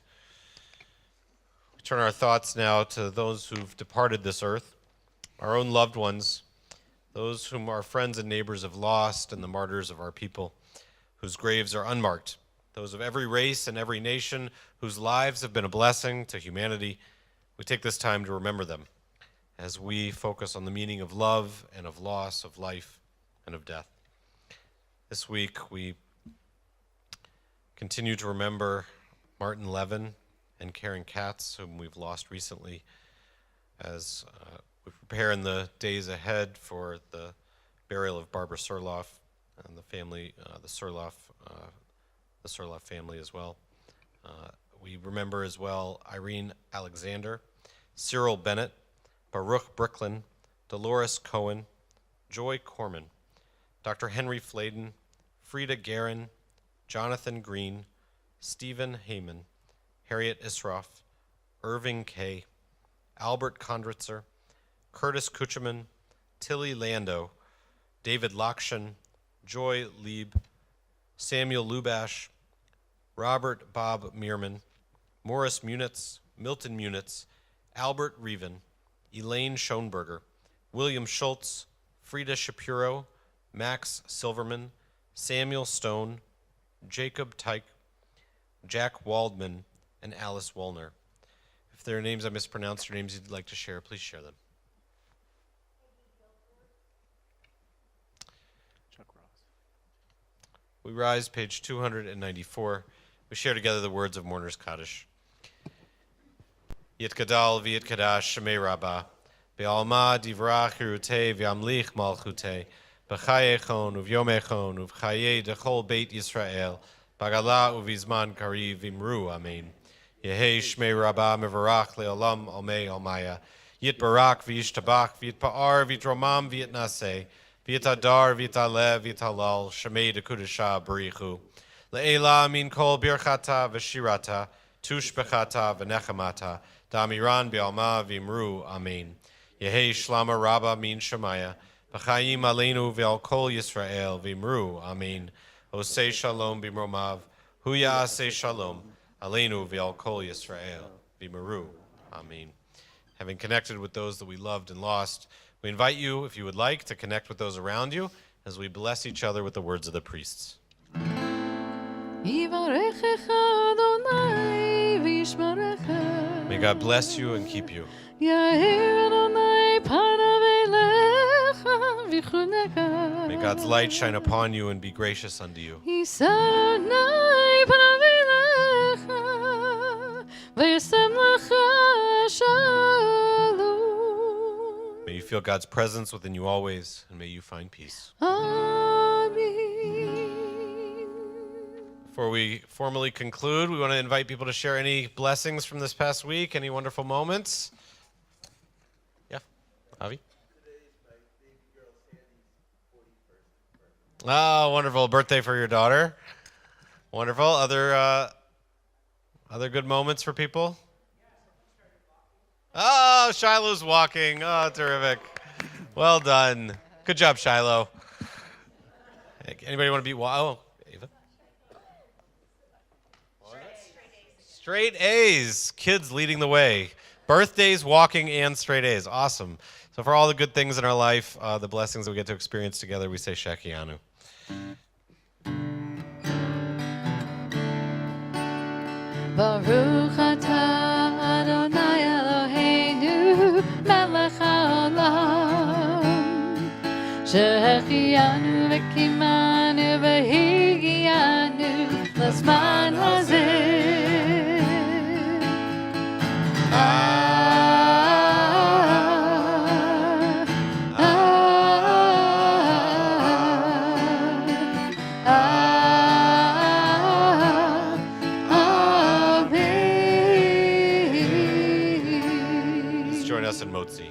Turn our thoughts now to those who've departed this earth, our own loved ones, those whom our friends and neighbors have lost, and the martyrs of our people, whose graves are unmarked, those of every race and every nation whose lives have been a blessing to humanity. We take this time to remember them as we focus on the meaning of love and of loss, of life and of death. This week we continue to remember Martin Levin and Karen Katz, whom we've lost recently, as we prepare in the days ahead for the burial of Barbara Surloff and the family, the Surloff family as well. We remember as well Irene Alexander, Cyril Bennett, Baruch Bricklin, Dolores Cohen, Joy Corman, Dr. Henry Fladen, Frida Guerin, Jonathan Green, Stephen Heyman, Harriet Isroff, Irving Kay, Albert Kondritzer, Curtis Kucherman, Tilly Lando, David Lakshan, Joy Lieb, Samuel Lubash, Robert Bob Meerman, Morris Munitz, Milton Munitz, Albert Reven, Elaine Schoenberger, William Schultz, Frida Shapiro, Max Silverman, Samuel Stone, Jacob Teich, Jack Waldman, and Alice Wollner. If there are names I mispronounced or names you'd like to share, please share them. Chuck Ross. We rise, page 294. We share together the words of Mourner's Kaddish. Yit Gadal v'yit Kadash Shemei Rabbah, Be'alma divrach Hirutei v'yamlich malchutei, B'chayechon uv'yomechon uv'chayei dechol Beit Yisrael, Bagala uv'izman kariv v'imru, Amen. Yehei Shmei Rabbah mevarach le'olam almei almaya, Yit barak v'yishtabach v'yit pa'ar v'yitromam v'yit naseh, v'yit adar v'yit alev v'yit halal, Shemei dekudesha barichu. Le'ela min kol birchata v'shirata, tushbechata v'nechamata, damiran be'alma v'imru, Amen. Yehei shlama rabba min shemaya, b'chayim aleinu ve'al kol Yisrael v'imru, Amen. Osei shalom b'mromav, hu ya'aseh shalom, aleinu ve'al kol Yisrael v'imru, Amen. Having connected with those that we loved and lost, we invite you, if you would like, to connect with those around you as we bless each other with the words of the priests. יברכך אדוני וישמרך. May God bless you and keep you. יאיר אדוני פניו אליך ויחונך. May God's light shine upon you and be gracious unto you. יישא אדוני פניו אליך וישם לך שלום. May you feel God's presence within you always, and may you find peace. Amen. Before we formally conclude, we want to invite people to share any blessings from this past week, any wonderful moments. Yeah, Avi? Oh, wonderful. Birthday for your daughter. Wonderful. Other good moments for people? Oh, Shiloh's walking. Oh, terrific. Well done. Good job, Shiloh. Anybody want to be... Oh, Ava? Straight A's. Kids leading the way. Birthdays, walking, and straight A's. Awesome. So for all the good things in our life, the blessings that we get to experience together, we say Shekianu. Baruch atah Adonai Eloheinu melech haolam שהחיינו וקיימנו והגיענו לזמן הזה. In Motzi.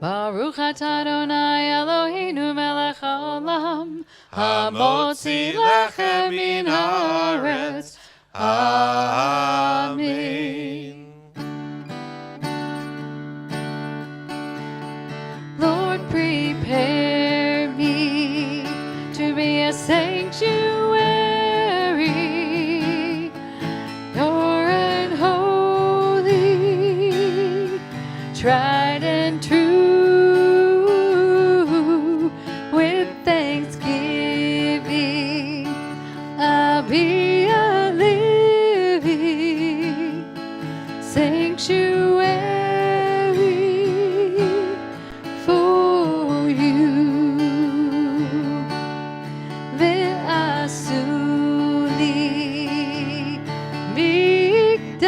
Baruch atah Adonai Eloheinu melech haolam hamotzi lechem min haaretz. Amen. Lord, prepare me to be a sanctuary, pure and holy. tried and true. With thanksgiving, I'll be a living sanctuary for you. Ve'asuli mikdash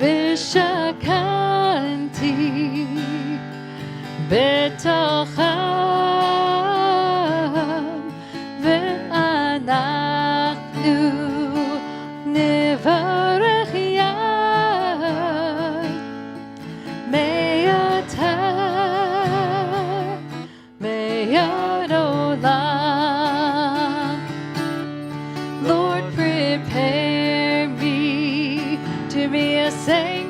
ve'shakanti betocham ve'anachnu nevarech yad me'ata me'ad olam. Lord, prepare me to be a sanctuary